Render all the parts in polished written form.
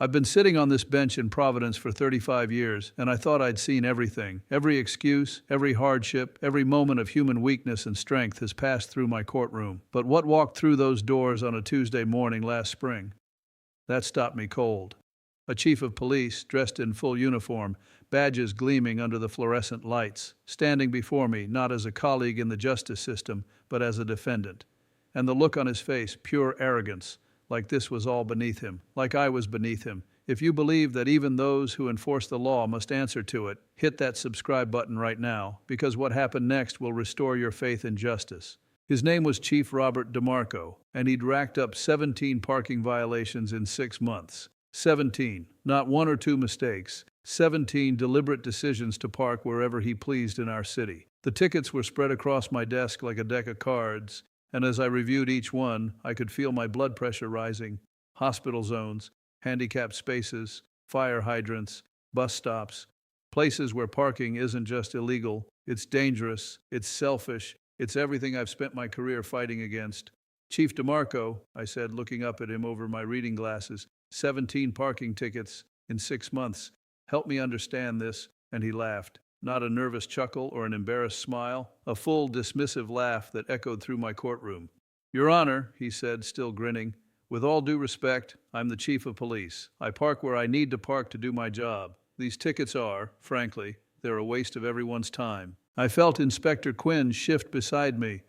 I've been sitting on this bench in Providence for 35 years, and I thought I'd seen everything. Every excuse, every hardship, every moment of human weakness and strength has passed through my courtroom. But what walked through those doors on a Tuesday morning last spring? That stopped me cold. A chief of police, dressed in full uniform, badges gleaming under the fluorescent lights, standing before me not as a colleague in the justice system, but as a defendant. And the look on his face, pure arrogance, like this was all beneath him, like I was beneath him. If you believe that even those who enforce the law must answer to it, hit that subscribe button right now, because what happened next will restore your faith in justice. His name was Chief Robert DeMarco, and he'd racked up 17 parking violations in 6 months. 17, not one or two mistakes. 17 deliberate decisions to park wherever he pleased in our city. The tickets were spread across my desk like a deck of cards, and as I reviewed each one, I could feel my blood pressure rising. Hospital zones, handicapped spaces, fire hydrants, bus stops, places where parking isn't just illegal, it's dangerous, it's selfish, it's everything I've spent my career fighting against. Chief DeMarco, I said, looking up at him over my reading glasses, 17 parking tickets in 6 months. Help me understand this, and he laughed. Not a nervous chuckle or an embarrassed smile, a full, dismissive laugh that echoed through my courtroom. Your Honor, he said, still grinning, with all due respect, I'm the chief of police. I park where I need to park to do my job. These tickets are, frankly, they're a waste of everyone's time. I felt Inspector Quinn shift beside me.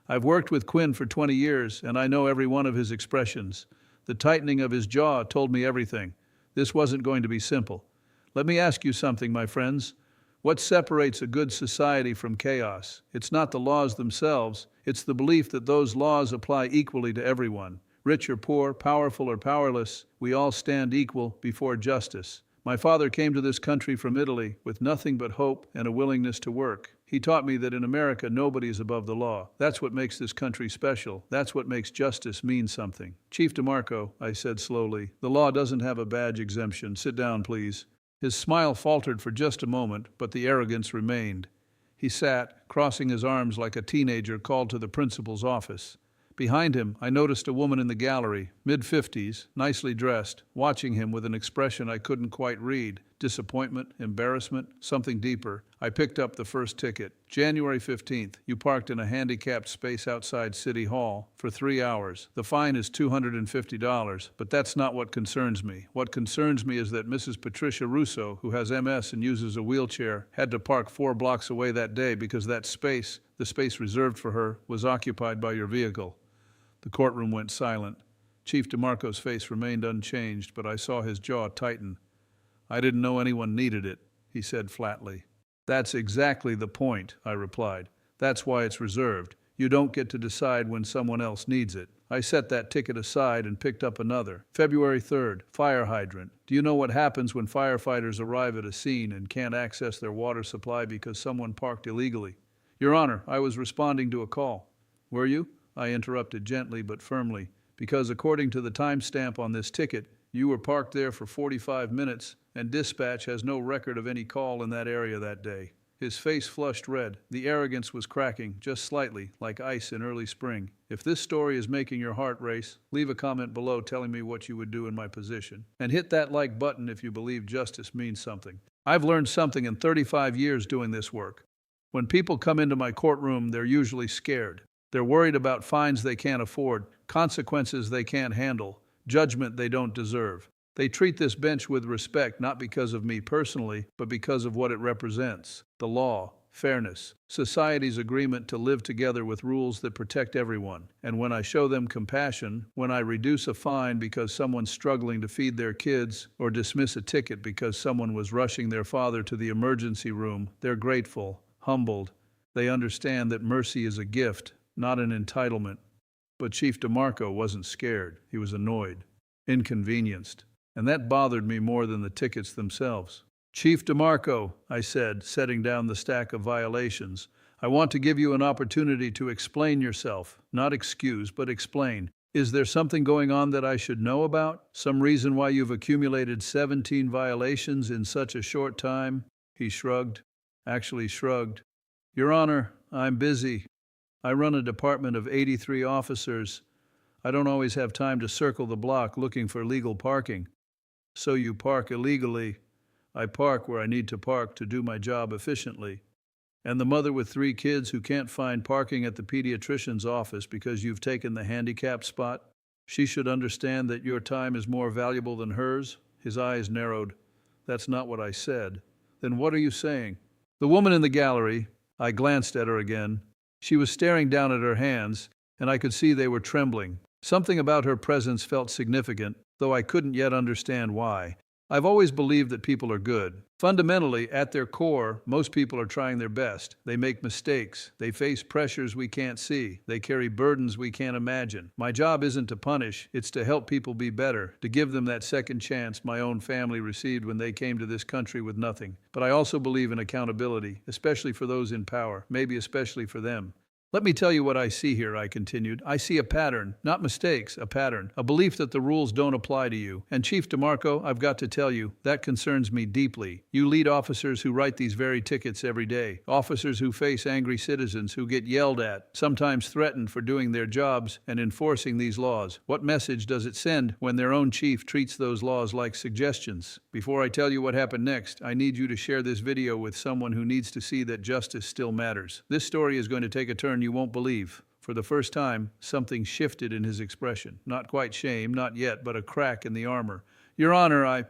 I've worked with Quinn for 20 years, and I know every one of his expressions. The tightening of his jaw told me everything. This wasn't going to be simple. Let me ask you something, my friends. What separates a good society from chaos? It's not the laws themselves. It's the belief that those laws apply equally to everyone. Rich or poor, powerful or powerless, we all stand equal before justice. My father came to this country from Italy with nothing but hope and a willingness to work. He taught me that in America nobody is above the law. That's what makes this country special. That's what makes justice mean something. Chief DeMarco, I said slowly, the law doesn't have a badge exemption. Sit down, please. His smile faltered for just a moment, but the arrogance remained. He sat, crossing his arms like a teenager called to the principal's office. Behind him, I noticed a woman in the gallery, mid-50s, nicely dressed, watching him with an expression I couldn't quite read. Disappointment, embarrassment, something deeper. I picked up the first ticket. January 15th, you parked in a handicapped space outside City Hall for 3 hours. The fine is $250, but that's not what concerns me. What concerns me is that Mrs. Patricia Russo, who has MS and uses a wheelchair, had to park 4 blocks away that day because that space, the space reserved for her, was occupied by your vehicle. The courtroom went silent. Chief DeMarco's face remained unchanged, but I saw his jaw tighten. I didn't know anyone needed it, he said flatly. That's exactly the point, I replied. That's why it's reserved. You don't get to decide when someone else needs it. I set that ticket aside and picked up another. February 3rd, fire hydrant. Do you know what happens when firefighters arrive at a scene and can't access their water supply because someone parked illegally? Your Honor, I was responding to a call. Were you? I interrupted gently but firmly, because according to the timestamp on this ticket, you were parked there for 45 minutes, and dispatch has no record of any call in that area that day. His face flushed red. The arrogance was cracking, just slightly, like ice in early spring. If this story is making your heart race, leave a comment below telling me what you would do in my position. And hit that like button if you believe justice means something. I've learned something in 35 years doing this work. When people come into my courtroom, they're usually scared. They're worried about fines they can't afford, consequences they can't handle, judgment they don't deserve. They treat this bench with respect not because of me personally, but because of what it represents. The law, fairness, society's agreement to live together with rules that protect everyone. And when I show them compassion, when I reduce a fine because someone's struggling to feed their kids, or dismiss a ticket because someone was rushing their father to the emergency room, they're grateful, humbled. They understand that mercy is a gift, not an entitlement. But Chief DeMarco wasn't scared. He was annoyed, inconvenienced. And that bothered me more than the tickets themselves. Chief DeMarco, I said, setting down the stack of violations, I want to give you an opportunity to explain yourself. Not excuse, but explain. Is there something going on that I should know about? Some reason why you've accumulated 17 violations in such a short time? He shrugged. Actually shrugged. Your Honor, I'm busy. I run a department of 83 officers. I don't always have time to circle the block looking for legal parking. So you park illegally. I park where I need to park to do my job efficiently. And the mother with 3 kids who can't find parking at the pediatrician's office because you've taken the handicapped spot? She should understand that your time is more valuable than hers? His eyes narrowed. That's not what I said. Then what are you saying? The woman in the gallery, I glanced at her again. She was staring down at her hands, and I could see they were trembling. Something about her presence felt significant, though I couldn't yet understand why. I've always believed that people are good. Fundamentally, at their core, most people are trying their best. They make mistakes. They face pressures we can't see. They carry burdens we can't imagine. My job isn't to punish, it's to help people be better, to give them that second chance my own family received when they came to this country with nothing. But I also believe in accountability, especially for those in power, maybe especially for them. Let me tell you what I see here, I continued. I see a pattern, not mistakes, a pattern, a belief that the rules don't apply to you. And Chief DeMarco, I've got to tell you, that concerns me deeply. You lead officers who write these very tickets every day, officers who face angry citizens who get yelled at, sometimes threatened for doing their jobs and enforcing these laws. What message does it send when their own chief treats those laws like suggestions? Before I tell you what happened next, I need you to share this video with someone who needs to see that justice still matters. This story is going to take a turn you won't believe. For the first time, something shifted in his expression. Not quite shame, not yet, but a crack in the armor. Your Honor,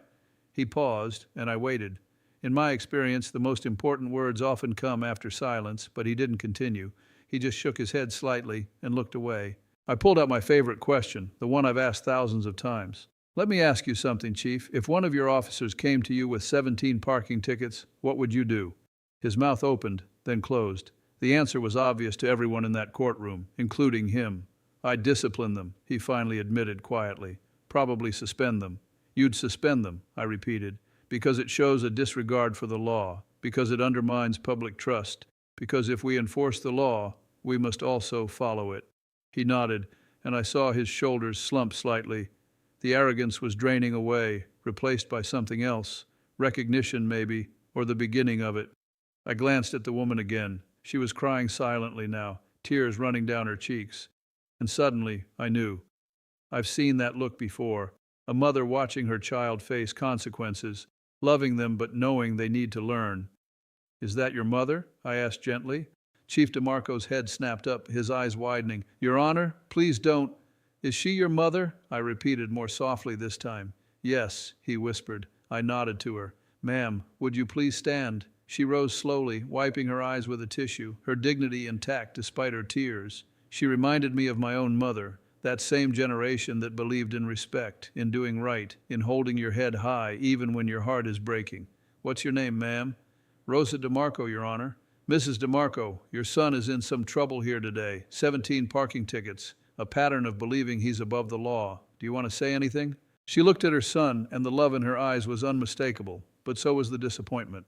He paused, and I waited. In my experience, the most important words often come after silence, but he didn't continue. He just shook his head slightly and looked away. I pulled out my favorite question, the one I've asked thousands of times. Let me ask you something, Chief. If one of your officers came to you with 17 parking tickets, what would you do? His mouth opened, then closed. The answer was obvious to everyone in that courtroom, including him. I'd discipline them, he finally admitted quietly. Probably suspend them. You'd suspend them, I repeated, because it shows a disregard for the law, because it undermines public trust, because if we enforce the law, we must also follow it. He nodded, and I saw his shoulders slump slightly. The arrogance was draining away, replaced by something else, recognition maybe, or the beginning of it. I glanced at the woman again. She was crying silently now, tears running down her cheeks. And suddenly, I knew. I've seen that look before. A mother watching her child face consequences, loving them but knowing they need to learn. Is that your mother? I asked gently. Chief DeMarco's head snapped up, his eyes widening. Your Honor, please don't. Is she your mother? I repeated more softly this time. Yes, he whispered. I nodded to her. Ma'am, would you please stand? She rose slowly, wiping her eyes with a tissue, her dignity intact despite her tears. She reminded me of my own mother, that same generation that believed in respect, in doing right, in holding your head high even when your heart is breaking. What's your name, ma'am? Rosa DeMarco, Your Honor. Mrs. DeMarco, your son is in some trouble here today. 17 parking tickets, a pattern of believing he's above the law. Do you want to say anything? She looked at her son, and the love in her eyes was unmistakable, but so was the disappointment.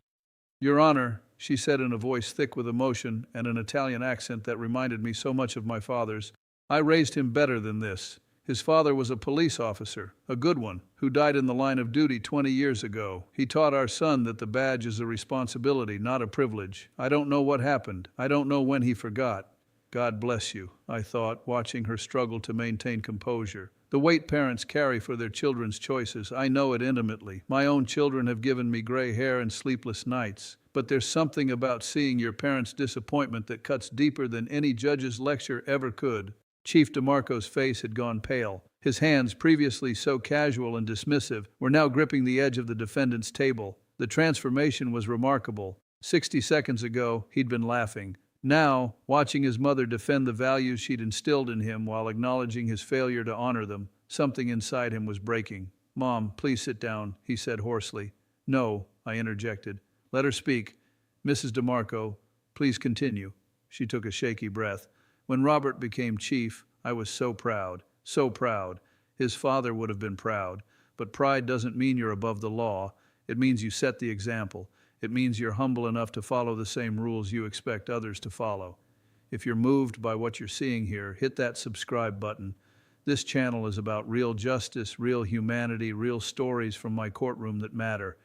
Your Honor, she said in a voice thick with emotion and an Italian accent that reminded me so much of my father's, I raised him better than this. His father was a police officer, a good one, who died in the line of duty 20 years ago. He taught our son that the badge is a responsibility, not a privilege. I don't know what happened. I don't know when he forgot. God bless you, I thought, watching her struggle to maintain composure. The weight parents carry for their children's choices, I know it intimately. My own children have given me gray hair and sleepless nights. But there's something about seeing your parents' disappointment that cuts deeper than any judge's lecture ever could. Chief DeMarco's face had gone pale. His hands, previously so casual and dismissive, were now gripping the edge of the defendant's table. The transformation was remarkable. 60 seconds ago, he'd been laughing. Now, watching his mother defend the values she'd instilled in him while acknowledging his failure to honor them, something inside him was breaking. Mom, please sit down, he said hoarsely. No, I interjected. Let her speak. Mrs. DeMarco, please continue. She took a shaky breath. When Robert became chief, I was so proud, so proud. His father would have been proud. But pride doesn't mean you're above the law. It means you set the example. It means you're humble enough to follow the same rules you expect others to follow. If you're moved by what you're seeing here, hit that subscribe button. This channel is about real justice, real humanity, real stories from my courtroom that matter.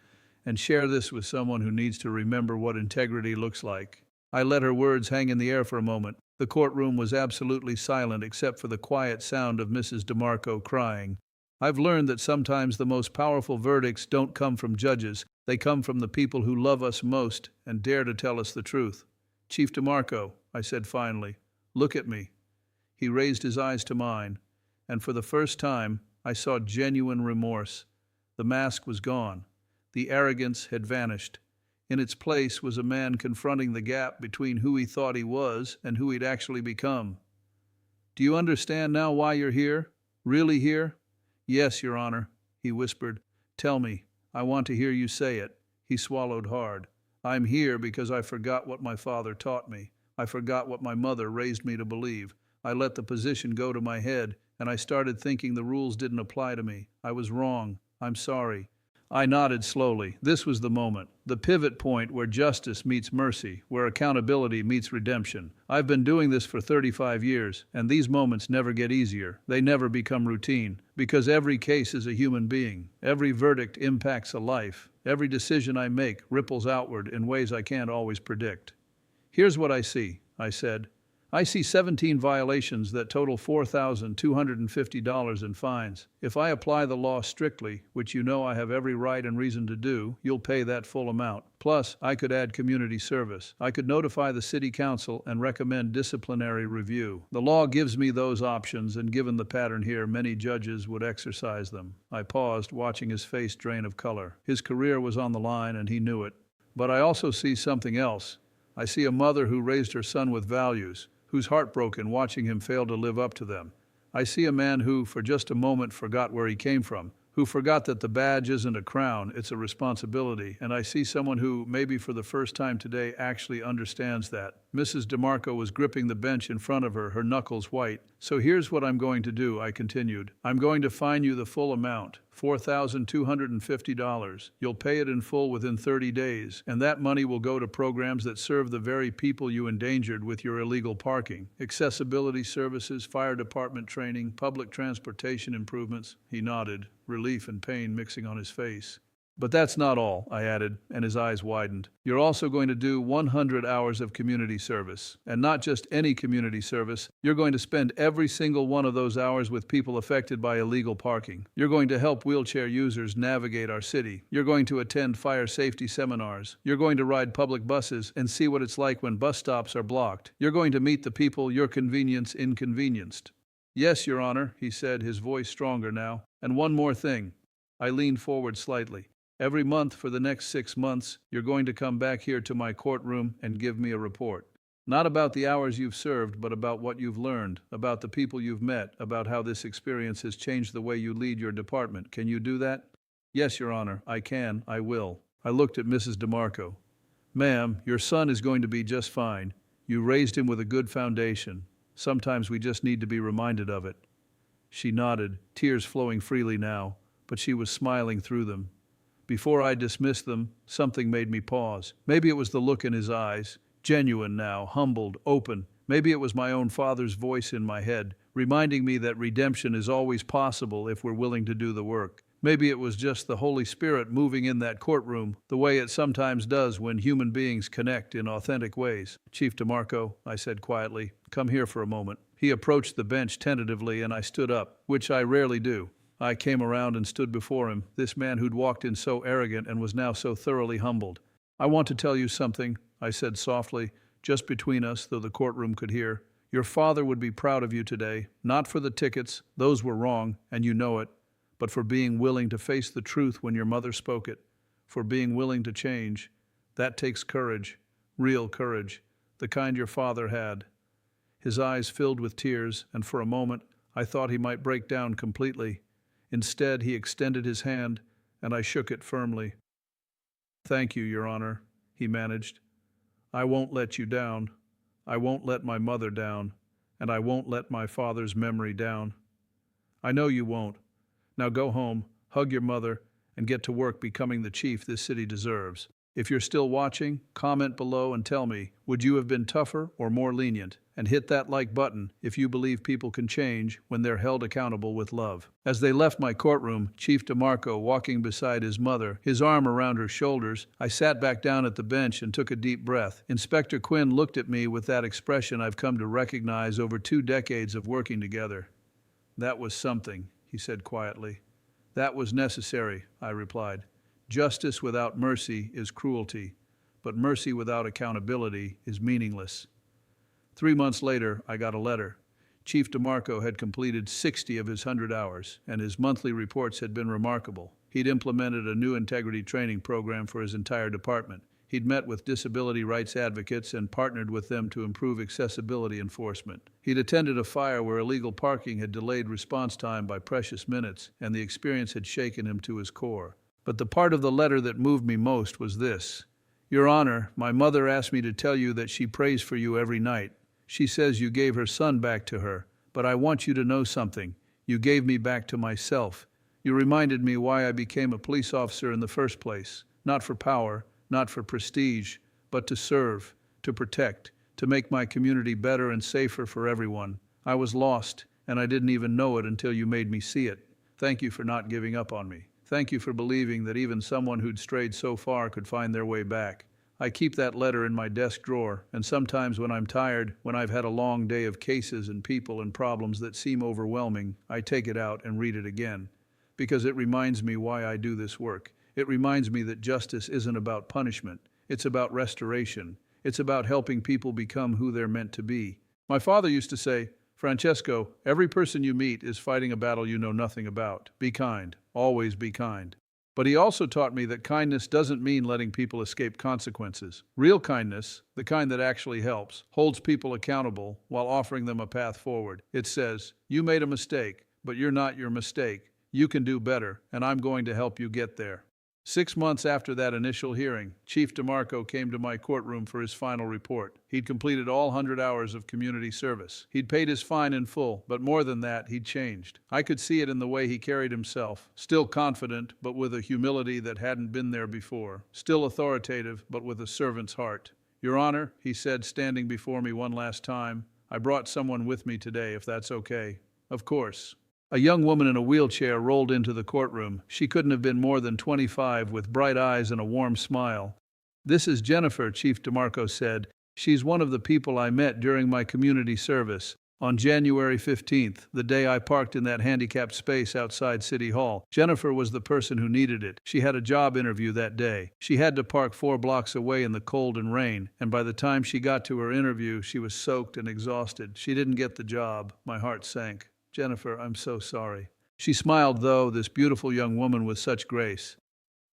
And share this with someone who needs to remember what integrity looks like. I let her words hang in the air for a moment. The courtroom was absolutely silent except for the quiet sound of Mrs. DeMarco crying. I've learned that sometimes the most powerful verdicts don't come from judges, they come from the people who love us most and dare to tell us the truth. Chief DeMarco, I said finally, look at me. He raised his eyes to mine, and for the first time I saw genuine remorse. The mask was gone. The arrogance had vanished. In its place was a man confronting the gap between who he thought he was and who he'd actually become. Do you understand now why you're here? Really here? Yes, Your Honor, he whispered. Tell me. I want to hear you say it. He swallowed hard. I'm here because I forgot what my father taught me. I forgot what my mother raised me to believe. I let the position go to my head, and I started thinking the rules didn't apply to me. I was wrong. I'm sorry. I nodded slowly. This was the moment, the pivot point where justice meets mercy, where accountability meets redemption. I've been doing this for 35 years, and these moments never get easier. They never become routine, because every case is a human being. Every verdict impacts a life. Every decision I make ripples outward in ways I can't always predict. Here's what I see, I said. I see 17 violations that total $4,250 in fines. If I apply the law strictly, which you know I have every right and reason to do, you'll pay that full amount. Plus, I could add community service. I could notify the city council and recommend disciplinary review. The law gives me those options, and given the pattern here, many judges would exercise them. I paused, watching his face drain of color. His career was on the line, and he knew it. But I also see something else. I see a mother who raised her son with values, who's heartbroken watching him fail to live up to them. I see a man who, for just a moment, forgot where he came from, who forgot that the badge isn't a crown, it's a responsibility, and I see someone who, maybe for the first time today, actually understands that. Mrs. DeMarco was gripping the bench in front of her, her knuckles white. So here's what I'm going to do, I continued. I'm going to fine you the full amount, $4,250. You'll pay it in full within 30 days, and that money will go to programs that serve the very people you endangered with your illegal parking. Accessibility services, fire department training, public transportation improvements. He nodded, relief and pain mixing on his face. But that's not all, I added, and his eyes widened. You're also going to do 100 hours of community service. And not just any community service. You're going to spend every single one of those hours with people affected by illegal parking. You're going to help wheelchair users navigate our city. You're going to attend fire safety seminars. You're going to ride public buses and see what it's like when bus stops are blocked. You're going to meet the people your convenience inconvenienced. Yes, Your Honor, he said, his voice stronger now. And one more thing. I leaned forward slightly. Every month for the next 6 months, you're going to come back here to my courtroom and give me a report. Not about the hours you've served, but about what you've learned, about the people you've met, about how this experience has changed the way you lead your department. Can you do that? Yes, Your Honor, I can, I will. I looked at Mrs. DeMarco. Ma'am, your son is going to be just fine. You raised him with a good foundation. Sometimes we just need to be reminded of it. She nodded, tears flowing freely now, but she was smiling through them. Before I dismissed them, something made me pause. Maybe it was the look in his eyes, genuine now, humbled, open. Maybe it was my own father's voice in my head, reminding me that redemption is always possible if we're willing to do the work. Maybe it was just the Holy Spirit moving in that courtroom, the way it sometimes does when human beings connect in authentic ways. Chief DeMarco, I said quietly, come here for a moment. He approached the bench tentatively, and I stood up, which I rarely do. I came around and stood before him, this man who'd walked in so arrogant and was now so thoroughly humbled. I want to tell you something, I said softly, just between us, though the courtroom could hear. Your father would be proud of you today, not for the tickets, those were wrong, and you know it, but for being willing to face the truth when your mother spoke it, for being willing to change. That takes courage, real courage, the kind your father had. His eyes filled with tears, and for a moment I thought he might break down completely. Instead, he extended his hand, and I shook it firmly. Thank you, Your Honor, he managed. I won't let you down. I won't let my mother down, and I won't let my father's memory down. I know you won't. Now go home, hug your mother, and get to work becoming the chief this city deserves. If you're still watching, comment below and tell me, would you have been tougher or more lenient? And hit that like button if you believe people can change when they're held accountable with love. As they left my courtroom, Chief DeMarco walking beside his mother, his arm around her shoulders, I sat back down at the bench and took a deep breath. Inspector Quinn looked at me with that expression I've come to recognize over 2 decades of working together. That was something, he said quietly. That was necessary, I replied. Justice without mercy is cruelty, but mercy without accountability is meaningless. 3 months later, I got a letter. Chief DeMarco had completed 60 of his 100 hours, and his monthly reports had been remarkable. He'd implemented a new integrity training program for his entire department. He'd met with disability rights advocates and partnered with them to improve accessibility enforcement. He'd attended a fire where illegal parking had delayed response time by precious minutes, and the experience had shaken him to his core. But the part of the letter that moved me most was this. Your Honor, my mother asked me to tell you that she prays for you every night. She says you gave her son back to her, but I want you to know something. You gave me back to myself. You reminded me why I became a police officer in the first place. Not for power, not for prestige, but to serve, to protect, to make my community better and safer for everyone. I was lost, and I didn't even know it until you made me see it. Thank you for not giving up on me. Thank you for believing that even someone who'd strayed so far could find their way back. I keep that letter in my desk drawer, and sometimes when I'm tired, when I've had a long day of cases and people and problems that seem overwhelming, I take it out and read it again. Because it reminds me why I do this work. It reminds me that justice isn't about punishment. It's about restoration. It's about helping people become who they're meant to be. My father used to say, Francesco, every person you meet is fighting a battle you know nothing about. Be kind. Always be kind. But he also taught me that kindness doesn't mean letting people escape consequences. Real kindness, the kind that actually helps, holds people accountable while offering them a path forward. It says, you made a mistake, but you're not your mistake. You can do better, and I'm going to help you get there. 6 months after that initial hearing, Chief DeMarco came to my courtroom for his final report. He'd completed all 100 hours of community service. He'd paid his fine in full, but more than that, he'd changed. I could see it in the way he carried himself, still confident, but with a humility that hadn't been there before, still authoritative, but with a servant's heart. Your Honor, he said, standing before me one last time, I brought someone with me today, if that's okay. Of course. A young woman in a wheelchair rolled into the courtroom. She couldn't have been more than 25, with bright eyes and a warm smile. This is Jennifer, Chief DeMarco said. She's one of the people I met during my community service. On January 15th, the day I parked in that handicapped space outside City Hall, Jennifer was the person who needed it. She had a job interview that day. She had to park 4 blocks away in the cold and rain, and by the time she got to her interview, she was soaked and exhausted. She didn't get the job. My heart sank. Jennifer, I'm so sorry. She smiled, though, this beautiful young woman with such grace.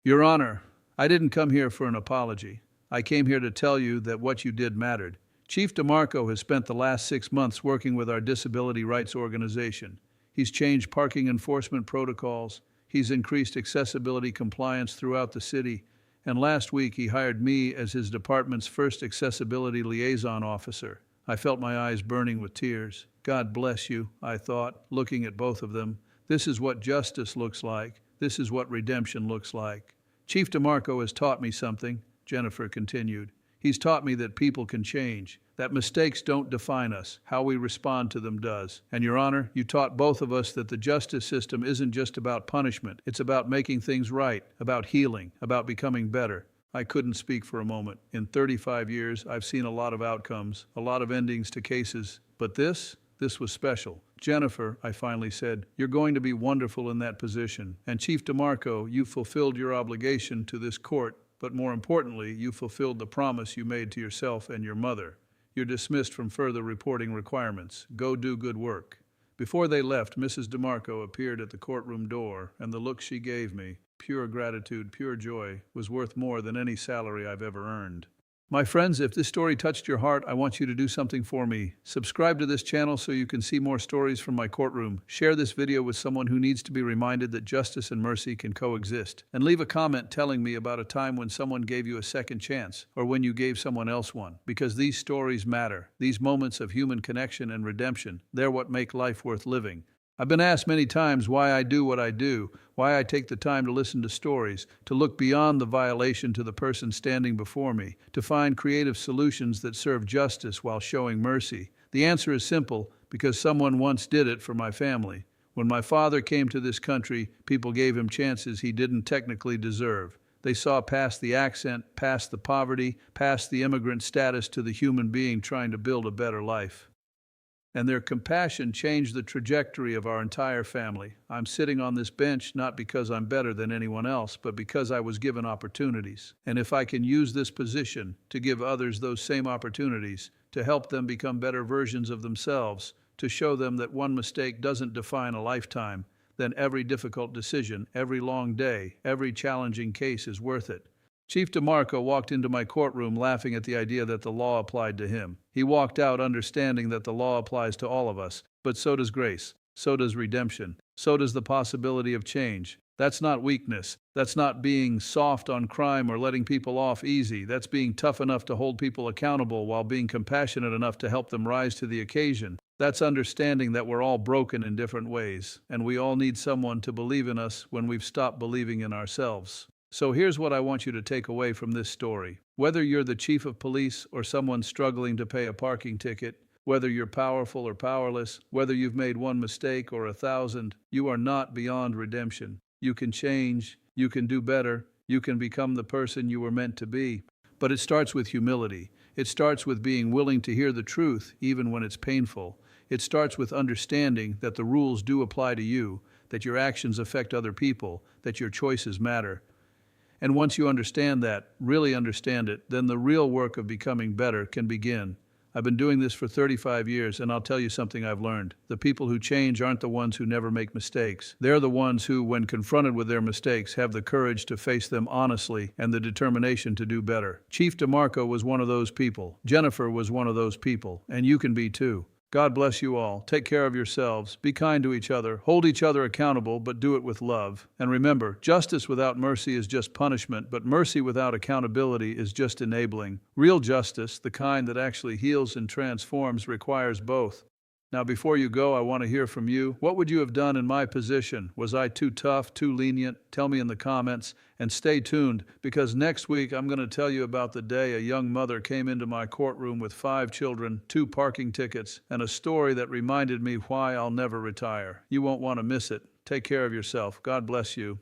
Your Honor, I didn't come here for an apology. I came here to tell you that what you did mattered. Chief DeMarco has spent the last 6 months working with our disability rights organization. He's changed parking enforcement protocols. He's increased accessibility compliance throughout the city. And last week, he hired me as his department's first accessibility liaison officer. I felt my eyes burning with tears. God bless you, I thought, looking at both of them. This is what justice looks like. This is what redemption looks like. Chief DeMarco has taught me something, Jennifer continued. He's taught me that people can change, that mistakes don't define us, how we respond to them does. And Your Honor, you taught both of us that the justice system isn't just about punishment. It's about making things right, about healing, about becoming better. I couldn't speak for a moment. In 35 years, I've seen a lot of outcomes, a lot of endings to cases. But this was special. Jennifer, I finally said, you're going to be wonderful in that position. And Chief DeMarco, you fulfilled your obligation to this court, but more importantly, you fulfilled the promise you made to yourself and your mother. You're dismissed from further reporting requirements. Go do good work. Before they left, Mrs. DeMarco appeared at the courtroom door, and the look she gave me, pure gratitude, pure joy, was worth more than any salary I've ever earned. My friends, if this story touched your heart, I want you to do something for me. Subscribe to this channel so you can see more stories from my courtroom. Share this video with someone who needs to be reminded that justice and mercy can coexist. And leave a comment telling me about a time when someone gave you a second chance, or when you gave someone else one. Because these stories matter. These moments of human connection and redemption, they're what make life worth living. I've been asked many times why I do what I do, why I take the time to listen to stories, to look beyond the violation to the person standing before me, to find creative solutions that serve justice while showing mercy. The answer is simple, because someone once did it for my family. When my father came to this country, people gave him chances he didn't technically deserve. They saw past the accent, past the poverty, past the immigrant status to the human being trying to build a better life. and their compassion changed the trajectory of our entire family. I'm sitting on this bench not because I'm better than anyone else, but because I was given opportunities. And if I can use this position to give others those same opportunities, to help them become better versions of themselves, to show them that one mistake doesn't define a lifetime, then every difficult decision, every long day, every challenging case is worth it. Chief DeMarco walked into my courtroom laughing at the idea that the law applied to him. He walked out understanding that the law applies to all of us, but so does grace, so does redemption, so does the possibility of change. That's not weakness. That's not being soft on crime or letting people off easy. That's being tough enough to hold people accountable while being compassionate enough to help them rise to the occasion. That's understanding that we're all broken in different ways, and we all need someone to believe in us when we've stopped believing in ourselves. So here's what I want you to take away from this story. Whether you're the chief of police or someone struggling to pay a parking ticket, whether you're powerful or powerless, whether you've made one mistake or 1,000, you are not beyond redemption. You can change, you can do better, you can become the person you were meant to be. But it starts with humility. It starts with being willing to hear the truth, even when it's painful. It starts with understanding that the rules do apply to you, that your actions affect other people, that your choices matter. And once you understand that, really understand it, then the real work of becoming better can begin. I've been doing this for 35 years, and I'll tell you something I've learned. The people who change aren't the ones who never make mistakes. They're the ones who, when confronted with their mistakes, have the courage to face them honestly and the determination to do better. Chief DeMarco was one of those people. Jennifer was one of those people, and you can be too. God bless you all. Take care of yourselves. Be kind to each other. Hold each other accountable, but do it with love. And remember, justice without mercy is just punishment, but mercy without accountability is just enabling. Real justice, the kind that actually heals and transforms, requires both. Now, before you go, I want to hear from you. What would you have done in my position? Was I too tough, too lenient? Tell me in the comments. And stay tuned, because next week I'm going to tell you about the day a young mother came into my courtroom with 5 children, 2 parking tickets, and a story that reminded me why I'll never retire. You won't want to miss it. Take care of yourself. God bless you.